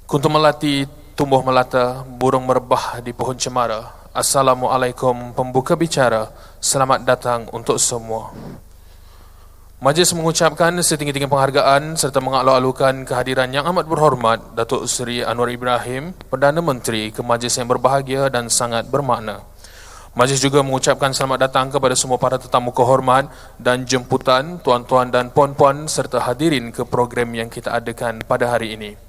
Kuntum melati tumbuh melata, burung merebah di pohon cemara. Assalamualaikum pembuka bicara, selamat datang untuk semua. Majlis mengucapkan setinggi-tinggi penghargaan serta mengalu-alukan kehadiran yang amat berhormat Datuk Seri Anwar Ibrahim, Perdana Menteri, ke majlis yang berbahagia dan sangat bermakna. Majlis juga mengucapkan selamat datang kepada semua para tetamu kehormat dan jemputan, tuan-tuan dan puan-puan serta hadirin ke program yang kita adakan pada hari ini.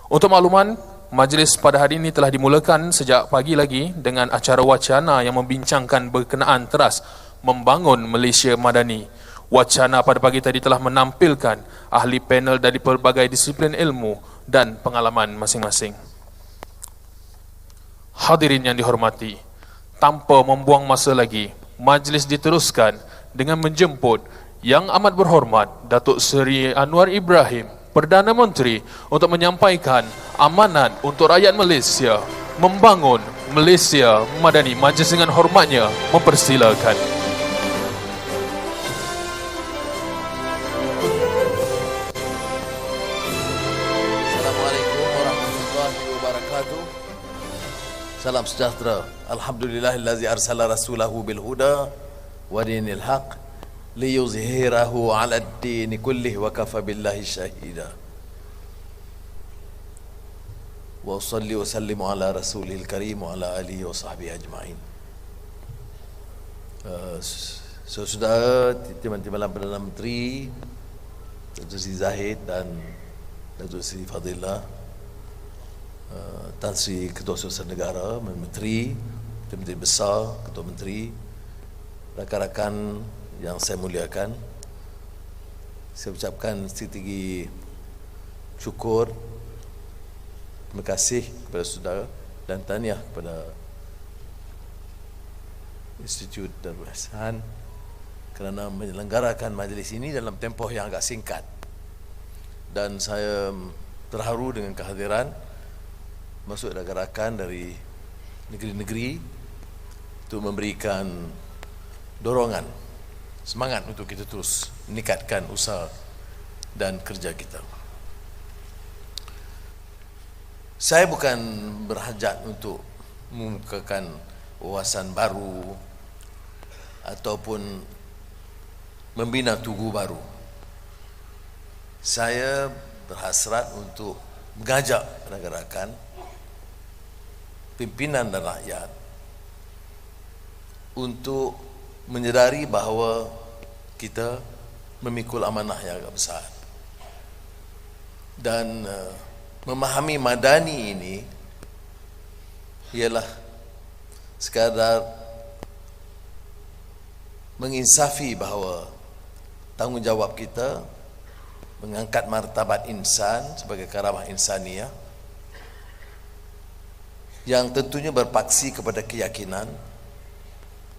Untuk makluman, majlis pada hari ini telah dimulakan sejak pagi lagi dengan acara wacana yang membincangkan berkenaan teras membangun Malaysia Madani. Wacana pada pagi tadi telah menampilkan ahli panel dari pelbagai disiplin ilmu dan pengalaman masing-masing. Hadirin yang dihormati, tanpa membuang masa lagi, majlis diteruskan dengan menjemput Yang amat berhormat Datuk Seri Anwar Ibrahim, Perdana Menteri, untuk menyampaikan amanat untuk rakyat Malaysia membangun Malaysia Madani. Majlis dengan hormatnya mempersilakan. Salam sejahtera. Alhamdulillahillazi arsala rasulahu bil huda wa dinil haq liyuzhirahu 'ala ad-din kullih wa kafa billahi shahida. Wa usalli wa sallimu ala rasulil karim wa ala alihi wa sahbihi ajma'in. Saudara, teman-teman Perdana Menteri, Datuk Seri Zahid dan Datuk Seri Fadilah, Tan Sri Ketua Surusan Negara, Menteri, Menteri Besar, Ketua Menteri, rakan-rakan yang saya muliakan, saya ucapkan setinggi syukur, terima kasih kepada saudara dan tahniah kepada Institut Darul Ihsan kerana menyelenggarakan majlis ini dalam tempoh yang agak singkat. Dan saya terharu dengan kehadiran masuk rakan-rakan dari negeri-negeri untuk memberikan dorongan, semangat untuk kita terus meningkatkan usaha dan kerja kita. Saya bukan berhajat untuk mengemukakan wawasan baru ataupun membina tugu baru. Saya berhasrat untuk mengajak rakan-rakan, pimpinan dan rakyat untuk menyedari bahawa kita memikul amanah yang agak besar dan memahami madani ini ialah sekadar menginsafi bahawa tanggungjawab kita mengangkat martabat insan sebagai karamah insaniah yang tentunya berpaksi kepada keyakinan,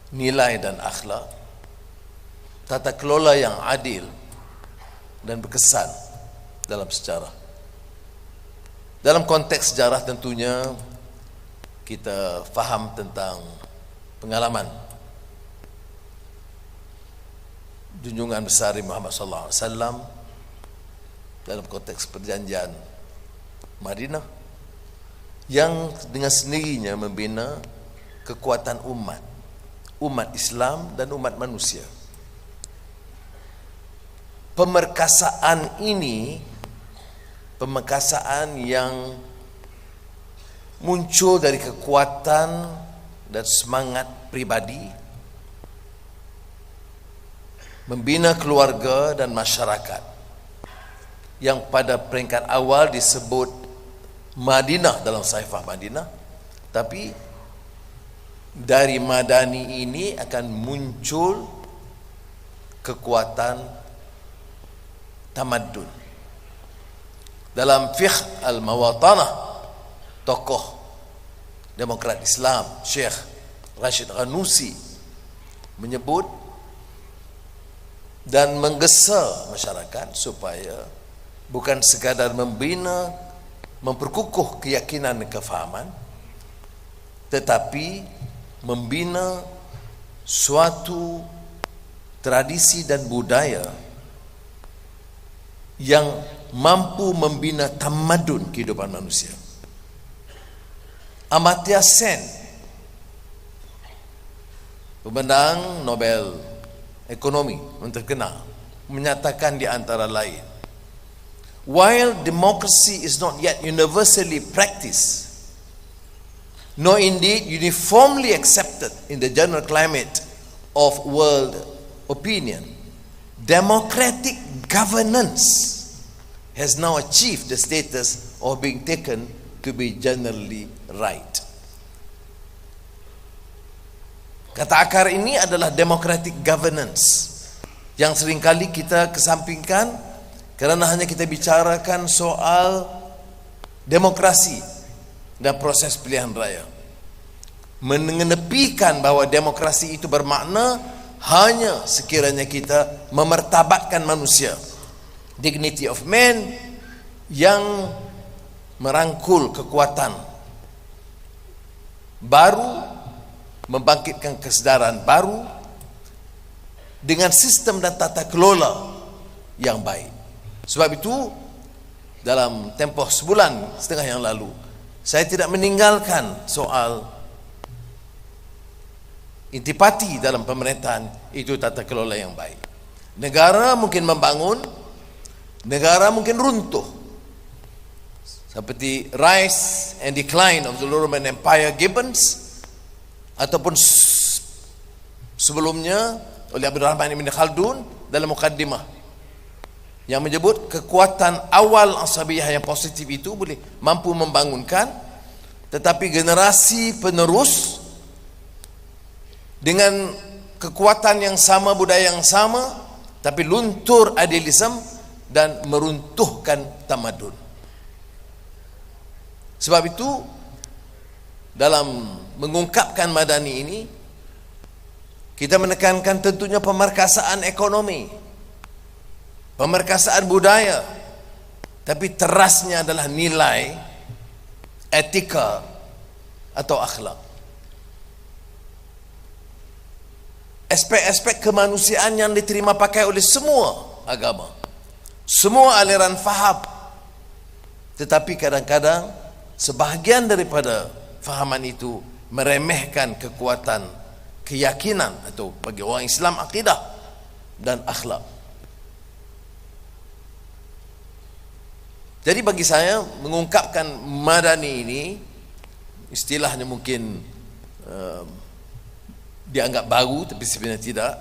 nilai dan akhlak, tata kelola yang adil dan berkesan dalam sejarah. Dalam konteks sejarah tentunya kita faham tentang pengalaman junjungan besar Muhammad sallallahu alaihi wasallam dalam konteks perjanjian Madinah yang dengan sendirinya membina kekuatan umat Islam dan umat manusia. Pemerkasaan ini, pemerkasaan yang muncul dari kekuatan dan semangat pribadi, membina keluarga dan masyarakat yang pada peringkat awal disebut Madinah dalam Saifah Madinah, tapi dari Madani ini akan muncul kekuatan tamadun. Dalam fiqh al-mawatanah, tokoh demokrat Islam Syekh Rashid Ghanusi menyebut dan menggesa masyarakat supaya bukan sekadar membina, memperkukuh keyakinan dan kefahaman, tetapi membina suatu tradisi dan budaya yang mampu membina tamadun kehidupan manusia. Amartya Sen, pemenang Nobel Ekonomi yang terkenal, menyatakan di antara lain, while democracy is not yet universally practiced, nor indeed uniformly accepted in the general climate of world opinion, democratic governance has now achieved the status of being taken to be generally right. Kata akar ini adalah democratic governance yang seringkali kita kesampingkan kerana hanya kita bicarakan soal demokrasi dan proses pilihan raya. Mengenepikan bahawa demokrasi itu bermakna hanya sekiranya kita memertabatkan manusia, dignity of man, yang merangkul kekuatan baru, membangkitkan kesedaran baru dengan sistem dan tata kelola yang baik. Sebab itu dalam tempoh sebulan setengah yang lalu, saya tidak meninggalkan soal intipati dalam pemerintahan itu tata kelola yang baik. Negara mungkin membangun, negara mungkin runtuh, seperti Rise and Decline of the Roman Empire Gibbons, ataupun sebelumnya oleh Abdurrahman Ibn Khaldun dalam Muqaddimah yang menyebut kekuatan awal asabiyah yang positif itu boleh mampu membangunkan, tetapi generasi penerus dengan kekuatan yang sama, budaya yang sama, tapi luntur idealisme dan meruntuhkan tamadun. Sebab itu dalam mengungkapkan Madani ini, kita menekankan tentunya pemerkasaan ekonomi, pemerkasaan budaya, tapi terasnya adalah nilai, etika atau akhlak. Aspek-aspek kemanusiaan yang diterima pakai oleh semua agama, semua aliran faham. Tetapi kadang-kadang sebahagian daripada fahaman itu meremehkan kekuatan keyakinan, atau bagi orang Islam akidah dan akhlak. Jadi bagi saya mengungkapkan Madani ini, istilahnya mungkin dianggap baru, tapi sebenarnya tidak.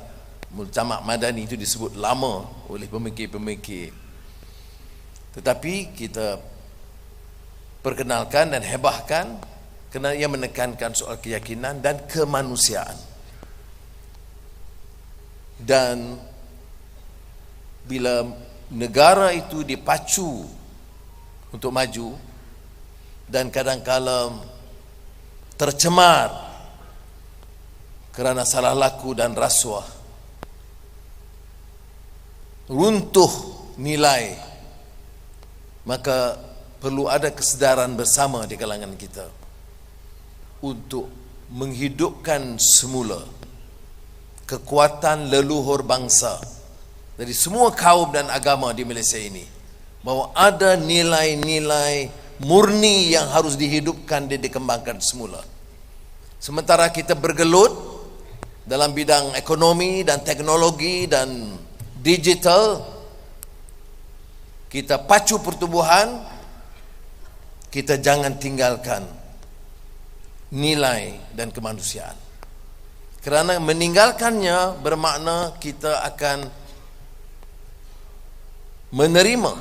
Mujtama' Madani itu disebut lama oleh pemikir-pemikir, tetapi kita perkenalkan dan hebahkan kerana ia menekankan soal keyakinan dan kemanusiaan. Dan bila negara itu dipacu untuk maju dan kadang-kala tercemar kerana salah laku dan rasuah, runtuh nilai, maka perlu ada kesedaran bersama di kalangan kita untuk menghidupkan semula kekuatan leluhur bangsa dari semua kaum dan agama di Malaysia ini, bahawa ada nilai-nilai murni yang harus dihidupkan dan dikembangkan semula. Sementara kita bergelut dalam bidang ekonomi dan teknologi dan digital, kita pacu pertumbuhan, kita jangan tinggalkan nilai dan kemanusiaan. Kerana meninggalkannya bermakna kita akan menerima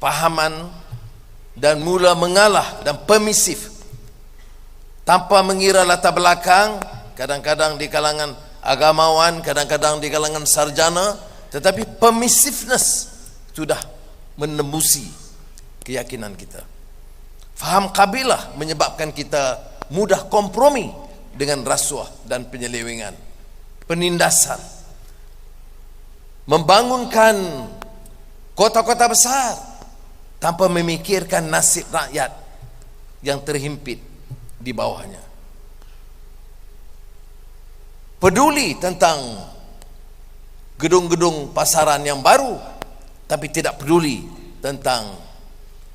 pahaman dan mula mengalah dan permisif tanpa mengira latar belakang, kadang-kadang di kalangan agamawan, kadang-kadang di kalangan sarjana, tetapi permissiveness sudah menembusi keyakinan kita. Faham kabilah menyebabkan kita mudah kompromi dengan rasuah dan penyelewengan, penindasan. Membangunkan kota-kota besar tanpa memikirkan nasib rakyat yang terhimpit di bawahnya. Peduli tentang gedung-gedung pasaran yang baru, tapi tidak peduli tentang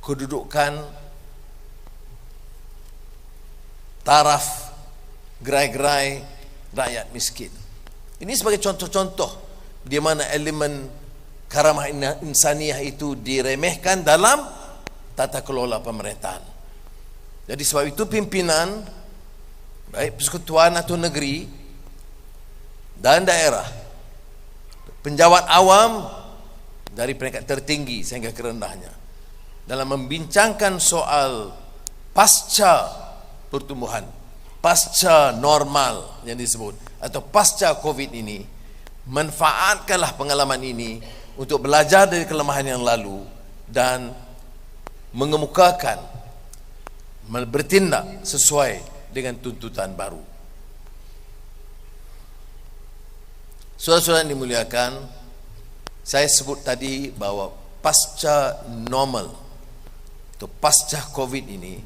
kedudukan, taraf, gerai-gerai rakyat miskin. Ini sebagai contoh-contoh di mana elemen karamah insaniah itu diremehkan dalam tata kelola pemerintahan. Jadi sebab itu pimpinan, baik persekutuan atau negeri dan daerah, penjawat awam dari peringkat tertinggi sehingga kerendahnya, dalam membincangkan soal pasca pertumbuhan, pasca normal yang disebut, atau pasca COVID ini, manfaatkanlah pengalaman ini untuk belajar dari kelemahan yang lalu dan mengemukakan, bertindak sesuai dengan tuntutan baru. Saudara-saudara yang dimuliakan, saya sebut tadi bahawa pasca normal atau pasca COVID ini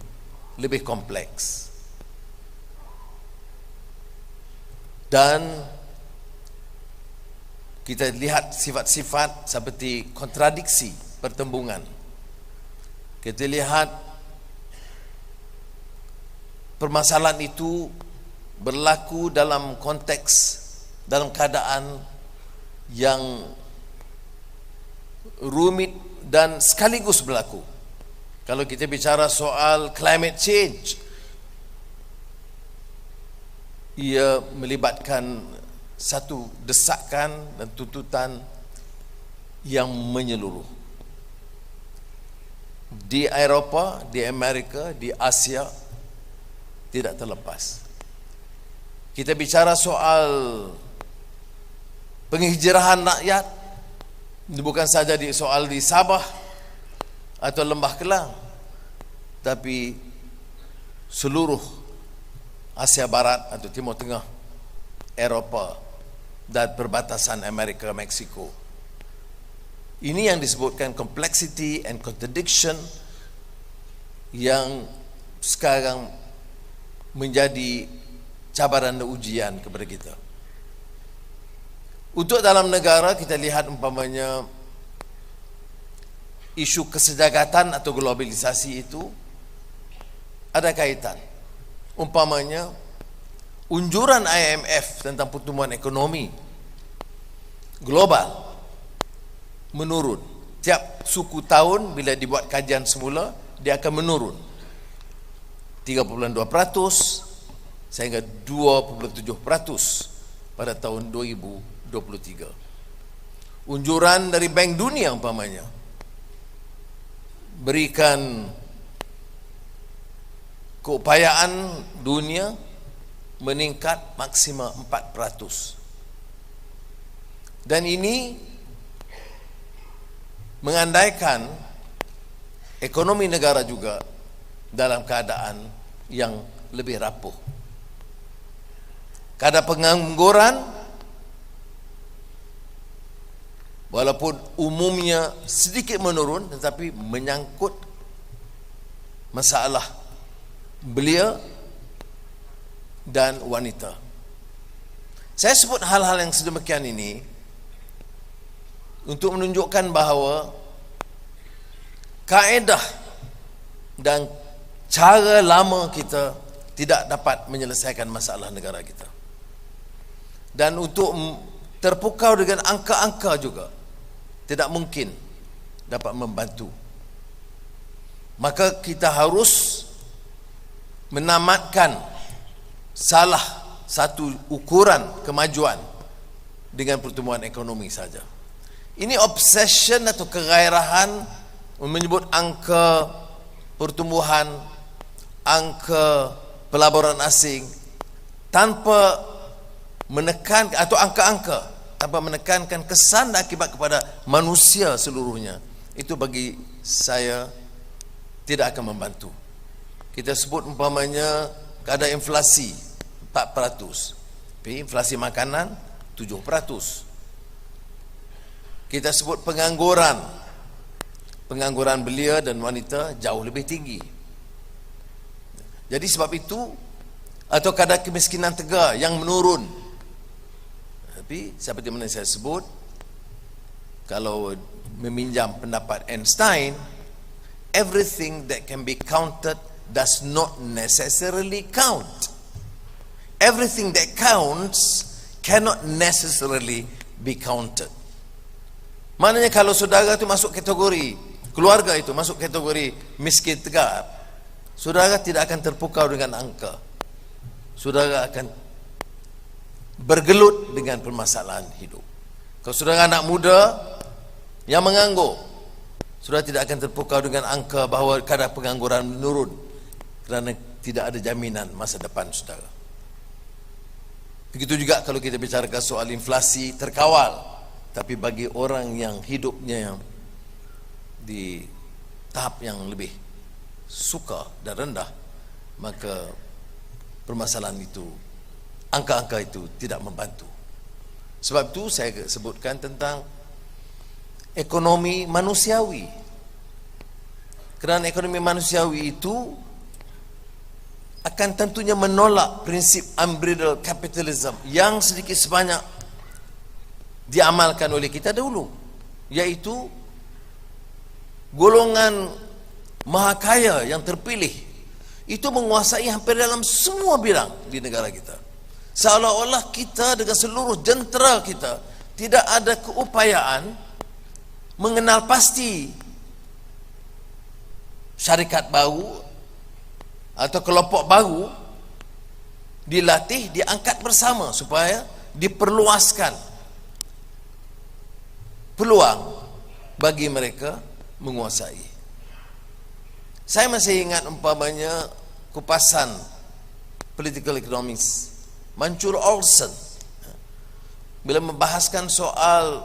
lebih kompleks. Dan kita lihat sifat-sifat seperti kontradiksi pertembungan. Kita lihat permasalahan itu berlaku dalam konteks, dalam keadaan yang rumit dan sekaligus berlaku. Kalau kita bicara soal climate change, ia melibatkan satu desakan dan tuntutan yang menyeluruh. Di Eropah, di Amerika, di Asia, tidak terlepas. Kita bicara soal penghijrahan rakyat, bukan saja soal di Sabah atau Lembah Kelang, tapi seluruh Asia Barat atau Timur Tengah, Eropah dan perbatasan Amerika, Meksiko. Ini yang disebutkan complexity and contradiction yang sekarang menjadi cabaran dan ujian kepada kita. Untuk dalam negara, kita lihat umpamanya isu kesedagatan atau globalisasi itu ada kaitan. Umpamanya unjuran IMF tentang pertumbuhan ekonomi global menurun. Tiap suku tahun bila dibuat kajian semula, dia akan menurun 3.2% sehingga 2.7% pada tahun 2023. Unjuran dari Bank Dunia umpamanya berikan keupayaan dunia meningkat maksimal 4%. Dan ini mengandaikan ekonomi negara juga dalam keadaan yang lebih rapuh. Kadar pengangguran walaupun umumnya sedikit menurun, tetapi menyangkut masalah belia dan wanita. Saya sebut hal-hal yang sedemikian ini untuk menunjukkan bahawa kaedah dan cara lama kita tidak dapat menyelesaikan masalah negara kita. Dan untuk terpukau dengan angka-angka juga tidak mungkin dapat membantu. Maka kita harus menamatkan salah satu ukuran kemajuan dengan pertumbuhan ekonomi saja. Ini obsession atau kegairahan menyebut angka pertumbuhan, angka pelaburan asing tanpa menekan atau angka-angka tanpa menekankan kesan dan akibat kepada manusia seluruhnya. Itu bagi saya tidak akan membantu. Kita sebut umpamanya kadar inflasi 4%, tapi inflasi makanan 7%. Kita sebut pengangguran belia dan wanita jauh lebih tinggi. Jadi sebab itu, atau kadar kemiskinan tegar yang menurun. Tapi seperti mana saya sebut, kalau meminjam pendapat Einstein, everything that can be counted does not necessarily count. Everything that counts cannot necessarily be counted. Maknanya kalau saudara itu masuk kategori, keluarga itu masuk kategori miskin tegak, saudara tidak akan terpukau dengan angka. Saudara akan bergelut dengan permasalahan hidup. Kalau saudara anak muda yang menganggur, saudara tidak akan terpukau dengan angka bahawa kadar pengangguran menurun kerana tidak ada jaminan masa depan saudara. Begitu juga kalau kita bicarakan soal inflasi terkawal, tapi bagi orang yang hidupnya yang di tahap yang lebih suka dan rendah, maka permasalahan itu, angka-angka itu tidak membantu. Sebab itu saya sebutkan tentang ekonomi manusiawi. Kerana ekonomi manusiawi itu akan tentunya menolak prinsip unbridled capitalism yang sedikit sebanyak diamalkan oleh kita dahulu, iaitu golongan maha kaya yang terpilih itu menguasai hampir dalam semua bidang di negara kita. Seolah-olah kita dengan seluruh jentera kita tidak ada keupayaan mengenal pasti syarikat baru atau kelompok baru dilatih, diangkat bersama supaya diperluaskan peluang bagi mereka menguasai. Saya masih ingat umpamanya kupasan political economics Mancur Olson bila membahaskan soal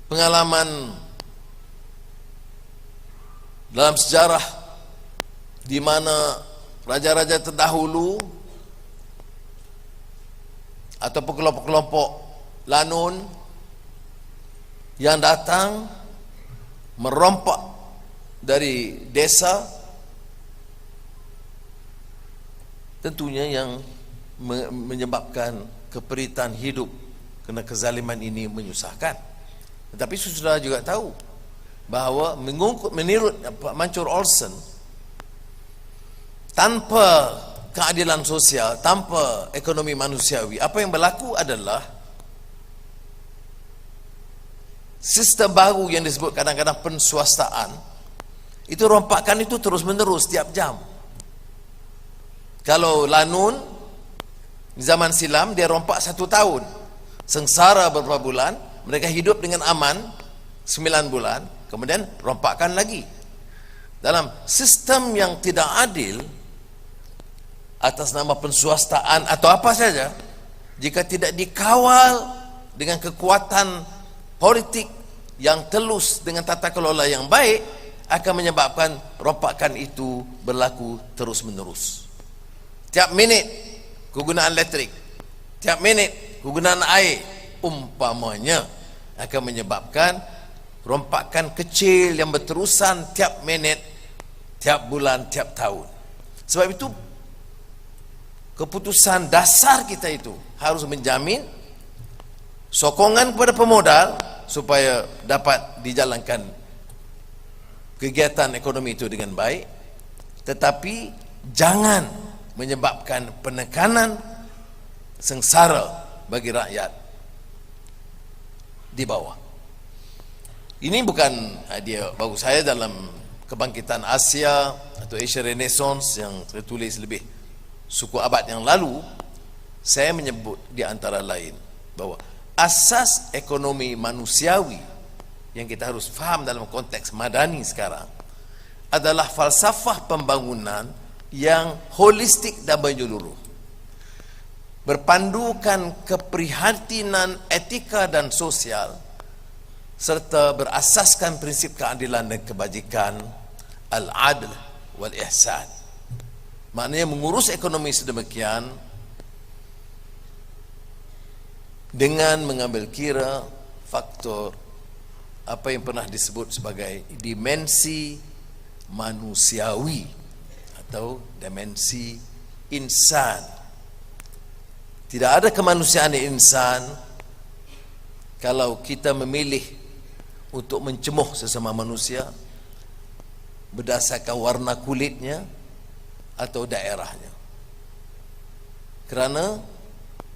pengalaman dalam sejarah di mana raja-raja terdahulu ataupun kelompok-kelompok lanun yang datang merompak dari desa, tentunya yang menyebabkan keperitan hidup kerana kezaliman ini menyusahkan. Tetapi saudara juga tahu bahawa menurut Mancur Olson, tanpa keadilan sosial, tanpa ekonomi manusiawi, apa yang berlaku adalah sistem baru yang disebut kadang-kadang penswastaan, itu rompakan itu terus menerus tiap jam. Kalau lanun zaman silam dia rompak 1 tahun, sengsara beberapa bulan, mereka hidup dengan aman 9 bulan, kemudian rompakkan lagi. Dalam sistem yang tidak adil atas nama penswastaan atau apa saja, jika tidak dikawal dengan kekuatan politik yang telus dengan tata kelola yang baik, akan menyebabkan rompakan itu berlaku terus menerus. Tiap minit kegunaan elektrik, tiap minit kegunaan air umpamanya akan menyebabkan rompakan kecil yang berterusan tiap minit, tiap bulan, tiap tahun. Sebab itu keputusan dasar kita itu harus menjamin sokongan kepada pemodal supaya dapat dijalankan kegiatan ekonomi itu dengan baik, tetapi jangan menyebabkan penekanan sengsara bagi rakyat di bawah. Ini bukan idea baru saya. Dalam kebangkitan Asia atau Asia Renaissance yang tertulis lebih suku abad yang lalu, saya menyebut di antara lain bahawa asas ekonomi manusiawi yang kita harus faham dalam konteks madani sekarang adalah falsafah pembangunan yang holistik dan menyeluruh, berpandukan keprihatinan etika dan sosial, serta berasaskan prinsip keadilan dan kebajikan, al-adl wal ihsan. Maknanya mengurus ekonomi sedemikian dengan mengambil kira faktor apa yang pernah disebut sebagai dimensi manusiawi atau dimensi insan. Tidak ada kemanusiaan insan kalau kita memilih untuk mencemuh sesama manusia berdasarkan warna kulitnya atau daerahnya. Kerana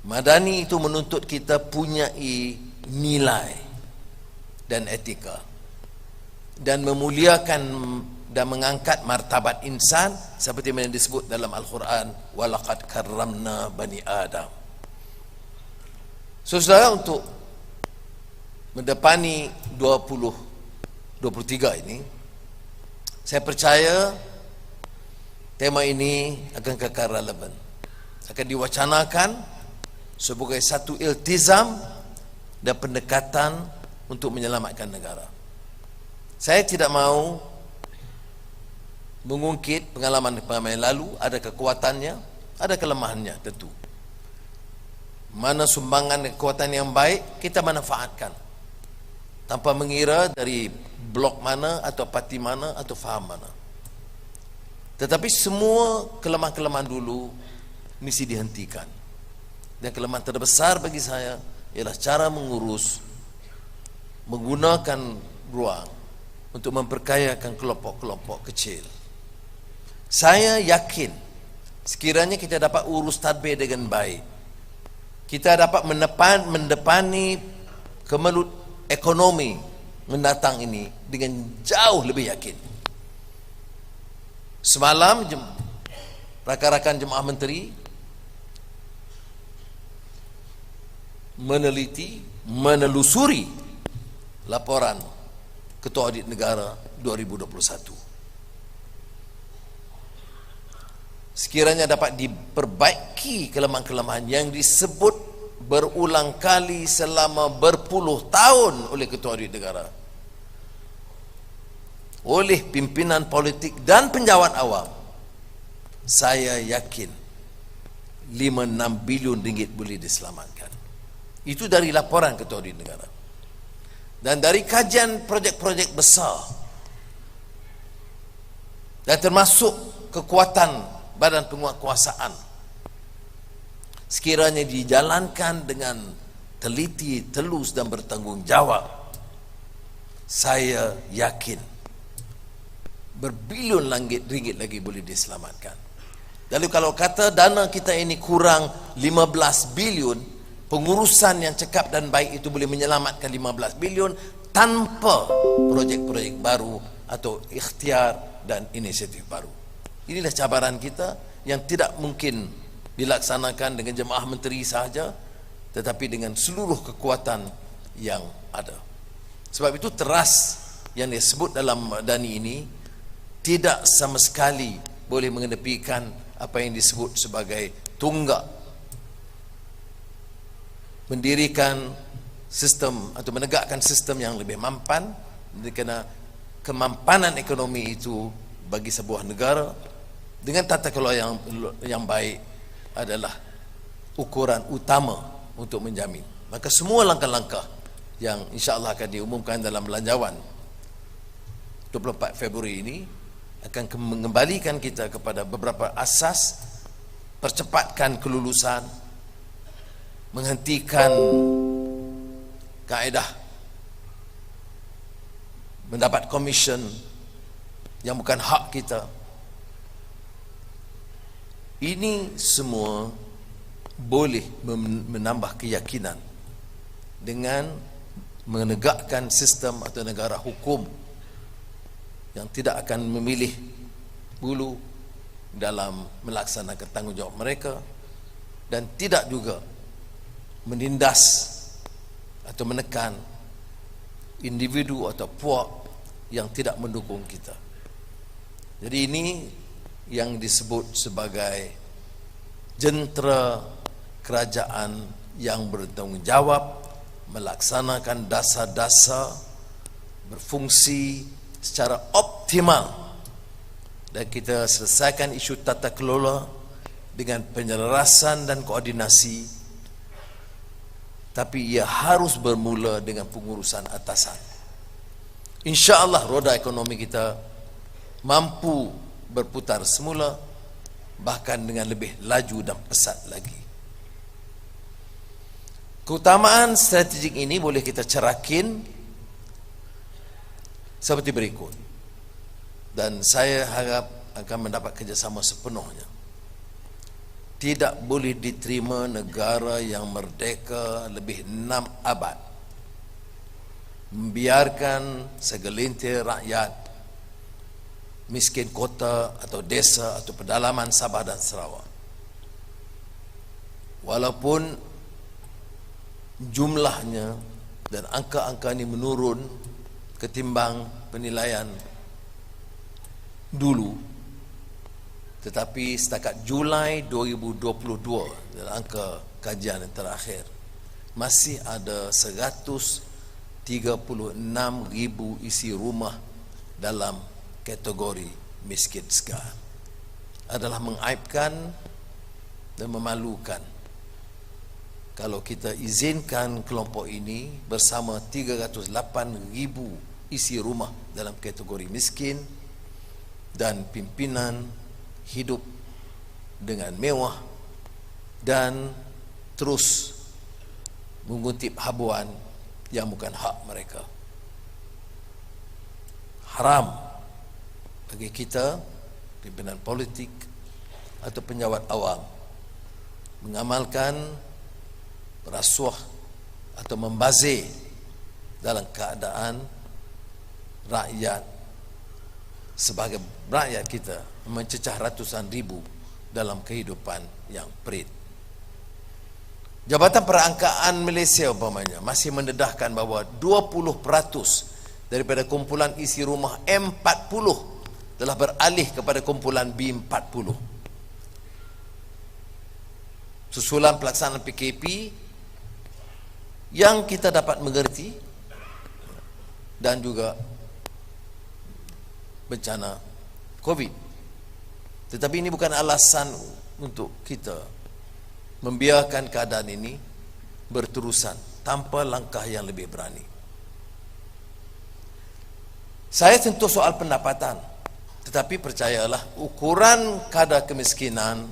Madani itu menuntut kita punyai nilai dan etika dan memuliakan dan mengangkat martabat insan seperti yang disebut dalam Al-Quran, walaqad karramna bani Adam. So, saudara, untuk mendepani 2023 ini, saya percaya tema ini akan kekal relevan, akan diwacanakan sebagai satu iltizam dan pendekatan untuk menyelamatkan negara. Saya tidak mahu mengungkit pengalaman-pengalaman yang lalu, ada kekuatannya, ada kelemahannya tentu. Mana sumbangan kekuatan yang baik, kita manfaatkan tanpa mengira dari blok mana atau parti mana atau faham mana. Tetapi semua kelemahan-kelemahan dulu mesti dihentikan. Dan kelemahan terbesar bagi saya ialah cara mengurus, menggunakan ruang untuk memperkayakan kelompok-kelompok kecil. Saya yakin sekiranya kita dapat urus tadbir dengan baik, kita dapat mendepani kemelut ekonomi mendatang ini dengan jauh lebih yakin. Semalam rakan-rakan jemaah menteri menelusuri laporan Ketua Audit Negara 2021. Sekiranya dapat diperbaiki kelemahan-kelemahan yang disebut berulang kali selama berpuluh tahun oleh Ketua Audit Negara, oleh pimpinan politik dan penjawat awam, saya yakin 5-6 bilion ringgit boleh diselamatkan. Itu dari laporan Ketua Audit Negara. Dan dari kajian projek-projek besar, dan termasuk kekuatan badan penguatkuasaan, sekiranya dijalankan dengan teliti, telus dan bertanggungjawab, saya yakin berbilion ringgit lagi boleh diselamatkan. Lalu kalau kata dana kita ini kurang 15 bilion, pengurusan yang cekap dan baik itu boleh menyelamatkan 15 bilion tanpa projek-projek baru atau ikhtiar dan inisiatif baru. Inilah cabaran kita yang tidak mungkin dilaksanakan dengan jemaah menteri sahaja, tetapi dengan seluruh kekuatan yang ada. Sebab itu teras yang disebut dalam Madani ini tidak sama sekali boleh mengenepikan apa yang disebut sebagai tunggak mendirikan sistem atau menegakkan sistem yang lebih mampan, kerana kemampanan ekonomi itu bagi sebuah negara dengan tata kelola yang baik adalah ukuran utama untuk menjamin. Maka semua langkah-langkah yang insya-Allah akan diumumkan dalam belanjawan 24 Februari ini akan mengembalikan kita kepada beberapa asas, percepatkan kelulusan, menghentikan kaedah mendapat komisen yang bukan hak kita. Ini semua boleh menambah keyakinan dengan menegakkan sistem atau negara hukum yang tidak akan memilih bulu dalam melaksanakan tanggungjawab mereka dan tidak juga menindas atau menekan individu atau puak yang tidak mendukung kita. Jadi ini yang disebut sebagai jentera kerajaan yang bertanggungjawab melaksanakan dasar-dasar berfungsi secara optimal, dan kita selesaikan isu tata kelola dengan penyelarasan dan koordinasi, tapi ia harus bermula dengan pengurusan atasan. InsyaAllah roda ekonomi kita mampu berputar semula, bahkan dengan lebih laju dan pesat lagi. Keutamaan strategik ini boleh kita cerakin seperti berikut, dan saya harap akan mendapat kerjasama sepenuhnya. Tidak boleh diterima negara yang merdeka lebih 6 abad membiarkan segelintir rakyat miskin kota atau desa atau pedalaman Sabah dan Sarawak, walaupun jumlahnya dan angka-angka ini menurun ketimbang penilaian dulu, tetapi setakat Julai 2022 dalam angka kajian yang terakhir masih ada 136,000 isi rumah dalam kategori miskin sekar. Adalah mengaibkan dan memalukan kalau kita izinkan kelompok ini bersama 308,000 isi rumah dalam kategori miskin dan pimpinan hidup dengan mewah dan terus mengutip habuan yang bukan hak mereka. Haram bagi kita, pimpinan politik atau penjawat awam, mengamalkan rasuah atau membazir dalam keadaan rakyat sebagai rakyat kita mencecah ratusan ribu dalam kehidupan yang perit. Jabatan Perangkaan Malaysia umpamanya masih mendedahkan bahawa 20% daripada kumpulan isi rumah M40 telah beralih kepada kumpulan B40. Susulan pelaksanaan PKP yang kita dapat mengerti, dan juga bencana COVID. Tetapi ini bukan alasan untuk kita membiarkan keadaan ini berterusan tanpa langkah yang lebih berani. Saya sentuh soal pendapatan, tetapi percayalah ukuran kadar kemiskinan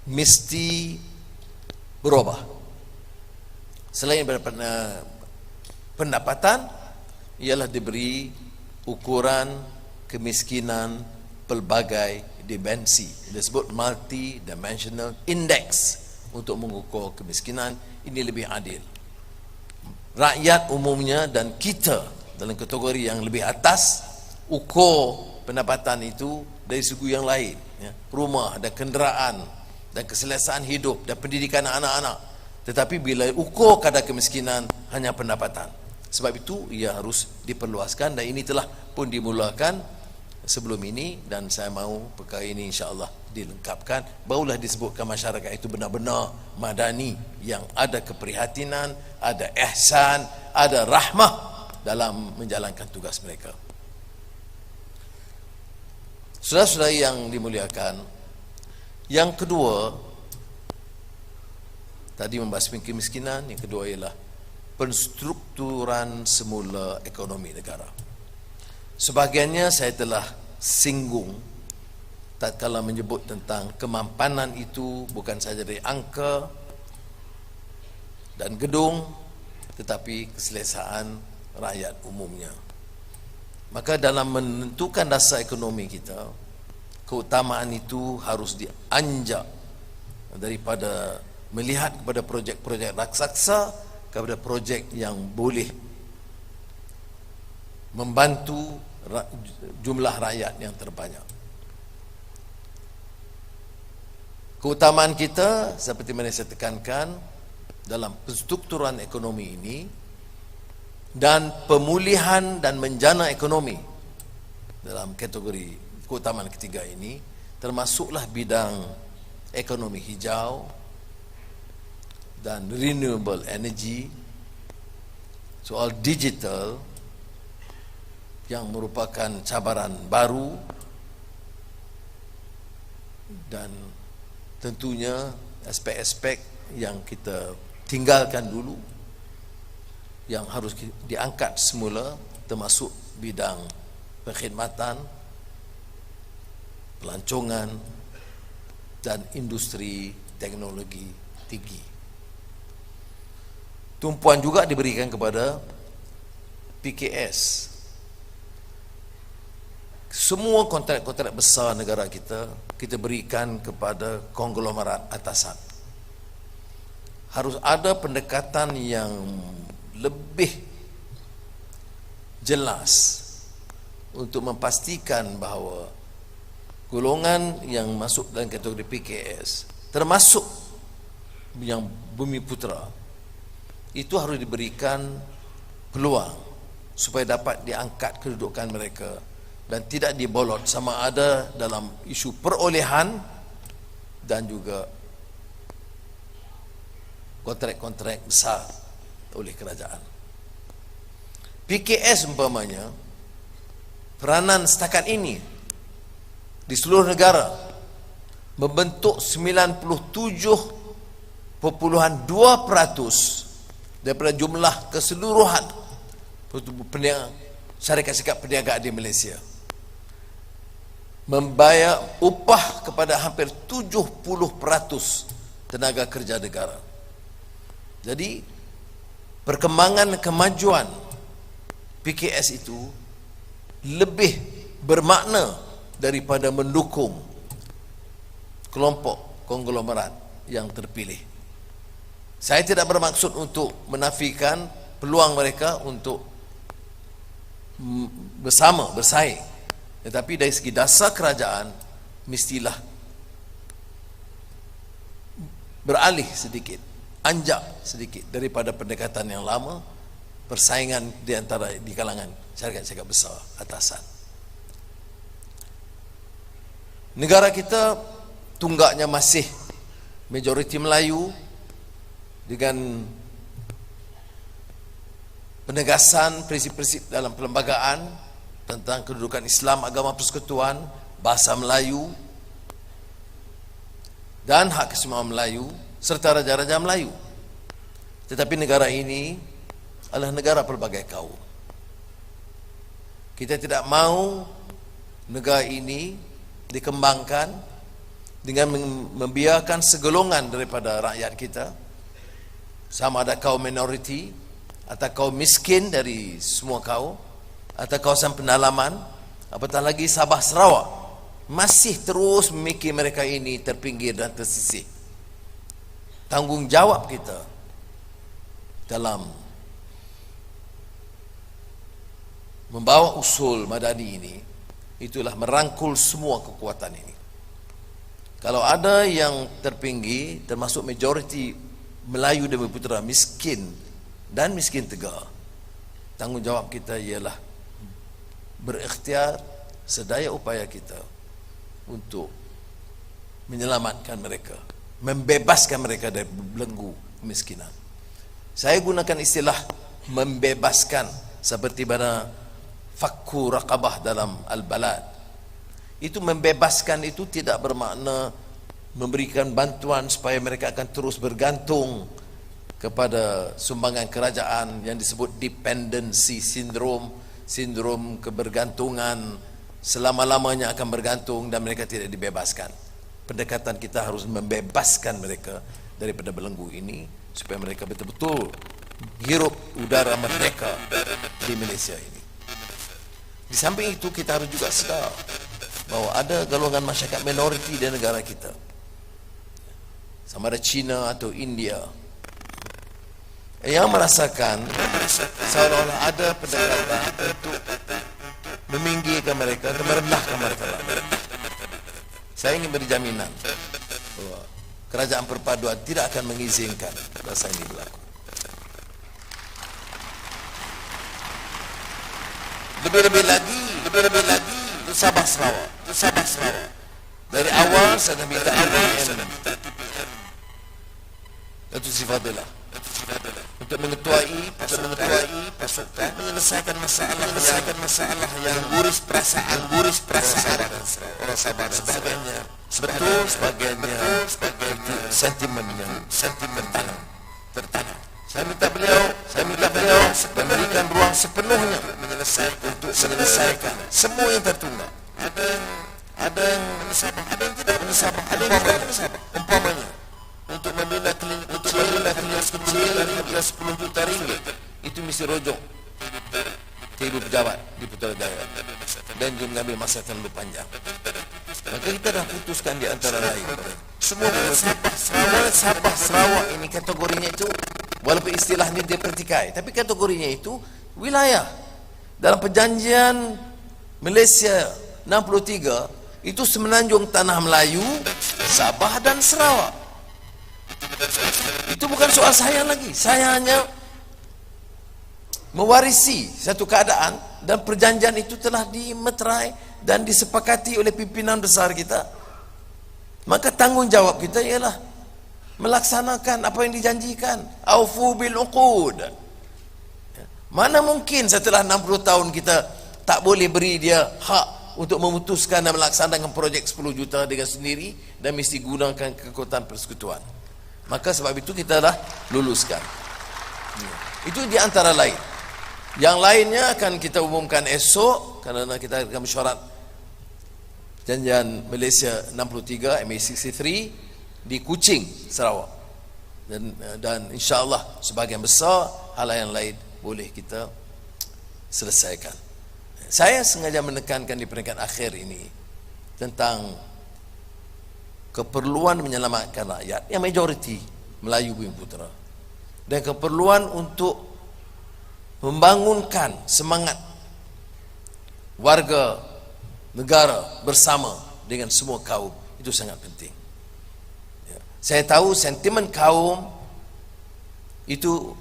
mesti berubah. Selain daripada pendapatan, ialah diberi ukuran kemiskinan pelbagai dimensi, disebut multi-dimensional index untuk mengukur kemiskinan. Ini lebih adil. Rakyat umumnya dan kita dalam kategori yang lebih atas ukur pendapatan itu dari segi yang lain, ya. Rumah dan kenderaan dan keselesaan hidup dan pendidikan anak-anak. Tetapi bila ukur kadar kemiskinan hanya pendapatan, sebab itu ia harus diperluaskan, dan ini telah pun dimulakan sebelum ini, dan saya mahu perkara ini insya-Allah dilengkapkan, barulah disebutkan masyarakat itu benar-benar madani yang ada keprihatinan, ada ihsan, ada rahmah dalam menjalankan tugas mereka. Saudara-saudara yang dimuliakan, yang kedua tadi membahas kemiskinan, yang kedua ialah penstrukturan semula ekonomi negara. Sebahagiannya saya telah singgung tatkala menyebut tentang kemampanan itu bukan sahaja dari angka dan gedung, tetapi keselesaan rakyat umumnya. Maka dalam menentukan dasar ekonomi kita, keutamaan itu harus dianjak daripada melihat kepada projek-projek raksasa kepada projek yang boleh membantu jumlah rakyat yang terbanyak. Keutamaan kita seperti mana saya tekankan dalam penstrukturan ekonomi ini dan pemulihan dan menjana ekonomi dalam kategori keutamaan ketiga ini, termasuklah bidang ekonomi hijau dan renewable energy, soal digital yang merupakan cabaran baru, dan tentunya aspek-aspek yang kita tinggalkan dulu yang harus diangkat semula, termasuk bidang perkhidmatan, pelancongan dan industri teknologi tinggi. tumpuan juga diberikan kepada PKS. Semua kontrak-kontrak besar negara kita berikan kepada konglomerat atasan. Harus ada pendekatan yang lebih jelas untuk memastikan bahawa golongan yang masuk dalam kategori PKS, termasuk yang Bumi Putra, itu harus diberikan peluang supaya dapat diangkat kedudukan mereka dan tidak dibolot sama ada dalam isu perolehan dan juga kontrak-kontrak besar oleh kerajaan. PKS umpamanya, peranan setakat ini di seluruh negara membentuk 97.2% daripada jumlah keseluruhan syarikat-syarikat perniagaan di Malaysia, membayar upah kepada hampir 70% tenaga kerja negara. Jadi perkembangan kemajuan PKS itu lebih bermakna daripada mendukung kelompok konglomerat yang terpilih. Saya tidak bermaksud untuk menafikan peluang mereka untuk bersama bersaing, tetapi dari segi dasar kerajaan mestilah beralih sedikit, anjak sedikit daripada pendekatan yang lama, persaingan di kalangan syarikat-syarikat besar atasan. Negara kita tunggaknya masih majoriti Melayu, dengan penegasan prinsip-prinsip dalam perlembagaan tentang kedudukan Islam, agama persekutuan, bahasa Melayu dan hak keseimbangan Melayu serta raja-raja Melayu. Tetapi negara ini adalah negara pelbagai kaum. Kita tidak mahu negara ini dikembangkan dengan membiarkan segolongan daripada rakyat kita, sama ada kaum minoriti atau kaum miskin dari semua kaum atau kawasan pendalaman, apatah lagi Sabah Sarawak, masih terus memikir mereka ini terpinggir dan tersisih. Tanggungjawab kita dalam membawa usul Madani ini itulah merangkul semua kekuatan ini. Kalau ada yang terpinggir, termasuk majoriti Melayu dan Bumi Putra miskin dan miskin tegar, tanggungjawab kita ialah berikhtiar sedaya upaya kita untuk menyelamatkan mereka, membebaskan mereka dari belenggu kemiskinan. Saya gunakan istilah membebaskan seperti mana fakku raqabah dalam Al-Balad. Itu membebaskan itu tidak bermakna memberikan bantuan supaya mereka akan terus bergantung kepada sumbangan kerajaan yang disebut dependency syndrome, sindrom kebergantungan, selama-lamanya akan bergantung dan mereka tidak dibebaskan. Pendekatan kita harus membebaskan mereka daripada belenggu ini supaya mereka betul-betul hirup udara merdeka di Malaysia ini. Di samping itu kita harus juga sedar bahawa ada golongan masyarakat minoriti di negara kita, sama ada China atau India, yang merasakan seolah-olah ada pendekatan untuk meminggirkan mereka, merendahkan mereka. Saya ingin beri jaminan bahawa kerajaan perpaduan tidak akan mengizinkan rasa ini berlaku. Lebih-lebih lagi untuk Sabah Sarawak. Dari awal saya minta RPM Datuk Seri Fadilah untuk mengetuai pasukan menyelesaikan masalah yang guris perasaan orang Sabah, sebagainya betul, sebagainya sentimen tertanam. Saya minta beliau memberikan ruang sepenuhnya untuk menyelesaikan semua yang tertunda. Ada yang menyesabah, ada yang tidak menyesabah, ada yang tidak menyesabah. Umpamanya untuk membina klinik kecil harga 10 juta ringgit. Itu mesti rojok ke ibu pejabat di Putrajaya dan juga mengambil masa terlalu panjang. Maka kita dah putuskan di antara lain semua Sabah Sarawak ini kategorinya itu, walaupun istilah ini dia pertikai, tapi kategorinya itu wilayah. Dalam perjanjian Malaysia 63 itu semenanjung Tanah Melayu, Sabah dan Sarawak. Itu bukan soal saya lagi. Saya hanya mewarisi satu keadaan, dan perjanjian itu telah dimeterai dan disepakati oleh pimpinan besar kita. Maka tanggungjawab kita ialah melaksanakan apa yang dijanjikan. Aufu bil uqud. Mana mungkin setelah 60 tahun kita tak boleh beri dia hak untuk memutuskan dan melaksanakan projek 10 juta dengan sendiri dan mesti gunakan kekuatan persekutuan. Maka sebab itu kita dah luluskan. Itu di antara lain. Yang lainnya akan kita umumkan esok kerana kita akan mesyuarat Perjanjian Malaysia 63 MA63 di Kuching, Sarawak. Dan insya-Allah sebahagian besar hal yang lain boleh kita selesaikan. Saya sengaja menekankan di peringkat akhir ini tentang keperluan menyelamatkan rakyat yang majoriti Melayu Bumi Putera, dan keperluan untuk membangunkan semangat warga negara bersama dengan semua kaum. Itu sangat penting. Saya tahu sentimen kaum itu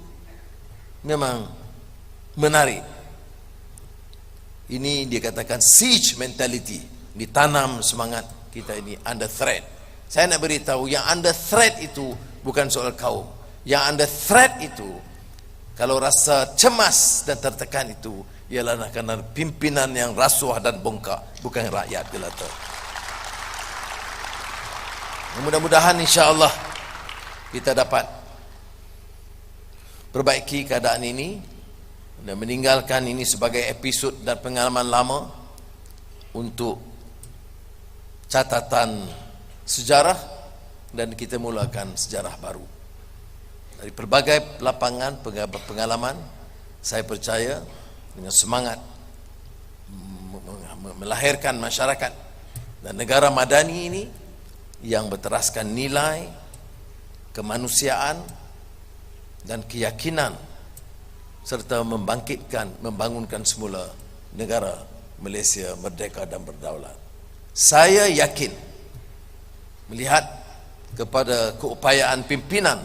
memang menarik. Ini dia katakan siege mentality, ditanam semangat kita ini under threat. Saya nak beritahu yang under threat itu bukan soal kaum. Yang under threat itu, kalau rasa cemas dan tertekan itu, ialah kerana pimpinan yang rasuah dan bongkak, bukan rakyat jelata. Mudah-mudahan insya-Allah kita dapat perbaiki keadaan ini dan meninggalkan ini sebagai episod dan pengalaman lama untuk catatan sejarah, dan kita mulakan sejarah baru. Dari pelbagai lapangan pengalaman, saya percaya dengan semangat melahirkan masyarakat dan negara madani ini yang berteraskan nilai kemanusiaan dan keyakinan, serta membangunkan semula negara Malaysia merdeka dan berdaulat. Saya yakin melihat kepada keupayaan pimpinan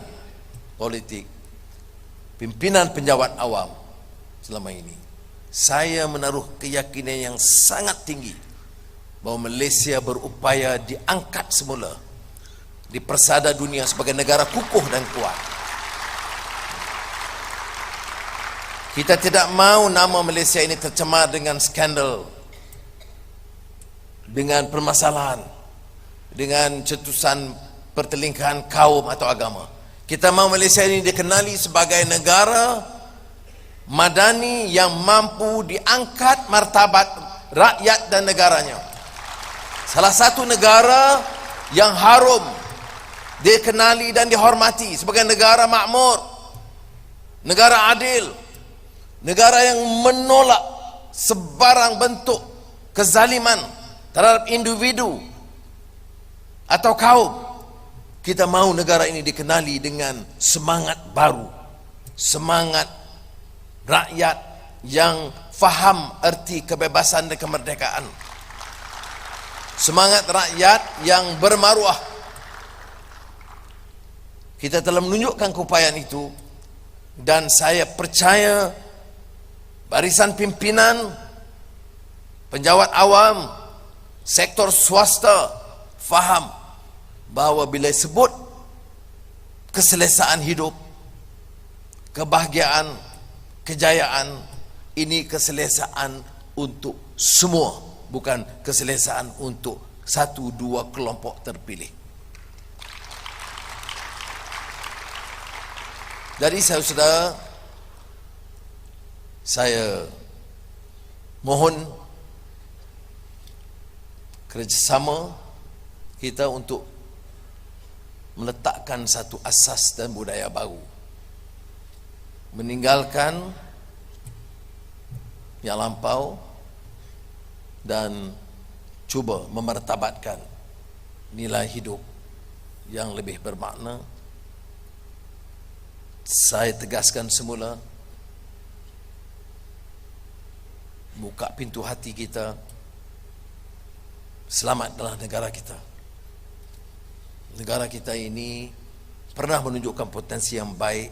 politik, pimpinan penjawat awam selama ini, saya menaruh keyakinan yang sangat tinggi bahawa Malaysia berupaya diangkat semula di persada dunia sebagai negara kukuh dan kuat. Kita tidak mahu nama Malaysia ini tercemar dengan skandal, dengan permasalahan, dengan cetusan pertelingkahan kaum atau agama. Kita mahu Malaysia ini dikenali sebagai negara madani yang mampu diangkat martabat rakyat dan negaranya. Salah satu negara yang harum dikenali dan dihormati sebagai negara makmur, negara adil, negara yang menolak sebarang bentuk kezaliman terhadap individu atau kaum. Kita mahu negara ini dikenali dengan semangat baru, semangat rakyat yang faham erti kebebasan dan kemerdekaan, semangat rakyat yang bermaruah. Kita telah menunjukkan keupayaan itu, dan saya percaya barisan pimpinan, penjawat awam, sektor swasta faham bahawa bila sebut keselesaan hidup, kebahagiaan, kejayaan, ini keselesaan untuk semua, bukan keselesaan untuk satu dua kelompok terpilih. Jadi saudara, saya mohon kerjasama kita untuk meletakkan satu asas dan budaya baru, meninggalkan yang lampau dan cuba memartabatkan nilai hidup yang lebih bermakna. Saya tegaskan semula, buka pintu hati kita, selamatlah negara kita. Negara kita ini pernah menunjukkan potensi yang baik,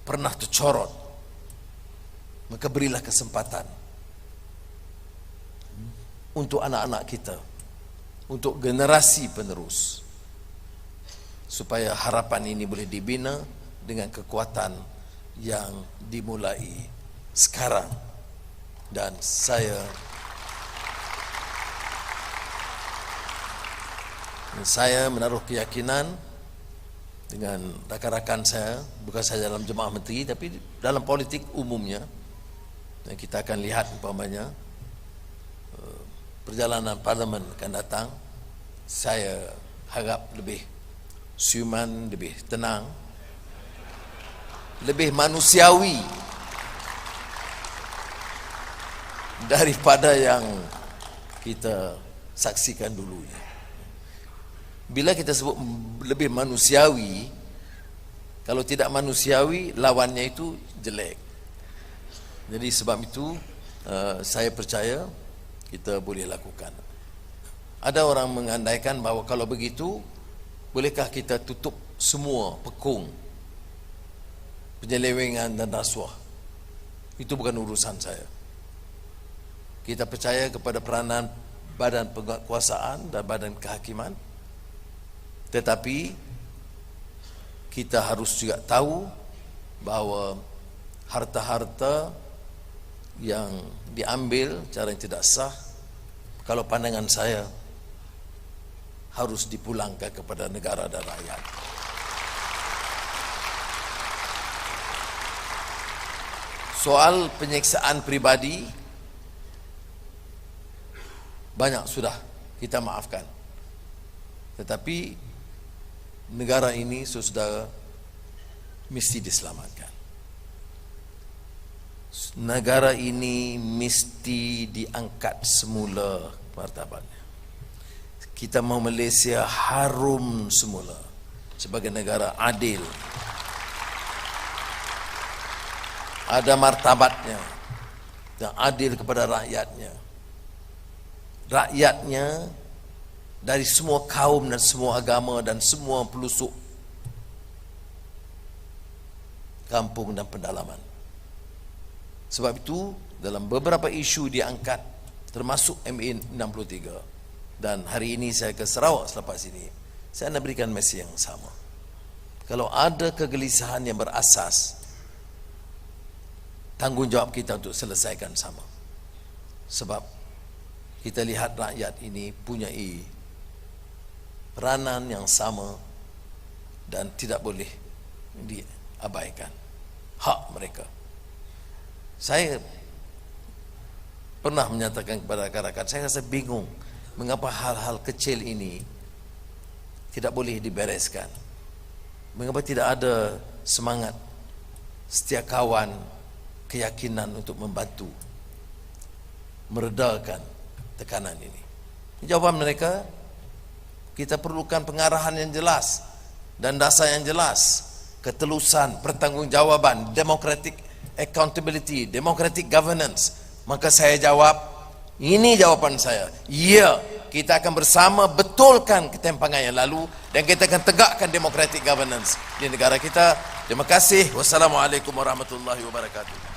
pernah tercorot, maka berilah kesempatan untuk anak-anak kita, untuk generasi penerus, supaya harapan ini boleh dibina dengan kekuatan yang dimulai sekarang. Dan saya menaruh keyakinan dengan rakan-rakan saya, bukan saja dalam jemaah menteri tapi dalam politik umumnya. Dan kita akan lihat umpamanya perjalanan parlimen akan datang, saya harap lebih siuman, lebih tenang, lebih manusiawi daripada yang kita saksikan dulunya. Bila kita sebut lebih manusiawi, kalau tidak manusiawi, lawannya itu jelek. Jadi sebab itu saya percaya kita boleh lakukan. Ada orang mengandaikan bahawa kalau begitu, bolehkah kita tutup semua pekung penyelewengan dan rasuah? Itu bukan urusan saya. Kita percaya kepada peranan badan penguasaan dan badan kehakiman, tetapi kita harus juga tahu bahawa harta-harta yang diambil cara yang tidak sah, kalau pandangan saya, harus dipulangkan kepada negara dan rakyat. Soal penyiksaan pribadi, banyak sudah kita maafkan. Tetapi negara ini, saudara, mesti diselamatkan. Negara ini mesti diangkat semula martabatnya. Kita mahu Malaysia harum semula sebagai negara adil, ada martabatnya dan adil kepada rakyatnya. Rakyatnya dari semua kaum dan semua agama dan semua pelosok kampung dan pedalaman. Sebab itu dalam beberapa isu diangkat, termasuk MA 63, dan hari ini saya ke Sarawak selepas ini, saya nak berikan mesej yang sama. Kalau ada kegelisahan yang berasas, tanggungjawab kita untuk selesaikan sama. Sebab kita lihat rakyat ini punyai peranan yang sama dan tidak boleh diabaikan hak mereka. Saya pernah menyatakan kepada rakan-rakan, saya rasa bingung mengapa hal-hal kecil ini tidak boleh dibereskan. Mengapa tidak ada semangat setia kawan, keyakinan untuk membantu meredakan tekanan ini. Jawapan mereka, kita perlukan pengarahan yang jelas dan dasar yang jelas, ketelusan, pertanggungjawaban, democratic accountability, democratic governance. Maka saya jawab, ini jawapan saya, ya, kita akan bersama betulkan ketimpangan yang lalu dan kita akan tegakkan democratic governance di negara kita. Terima kasih. Wassalamualaikum warahmatullahi wabarakatuh.